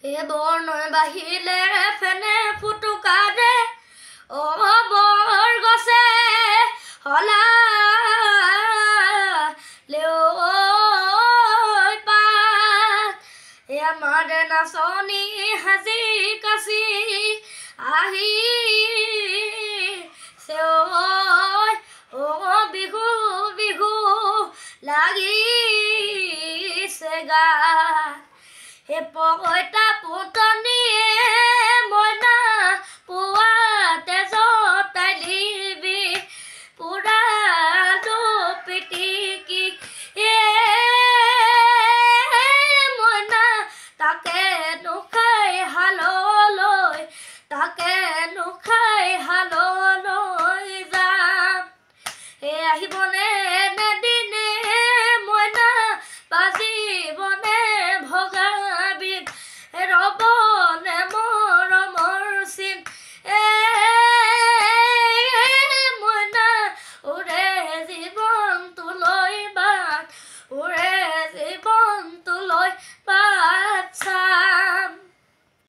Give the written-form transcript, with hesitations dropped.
এ বৰ্ণই বাহিলে ফেনে ফুটুকাৰে বৰ গছে হলা আমাৰ নাচনী সাজি কাচি আহি বিহু বিহু লাগিছে গা হে পইতা পুতনিয়ে মইনা পুৱাতে জতাই দিবি পুৰা পিটিকি মইনা তাকে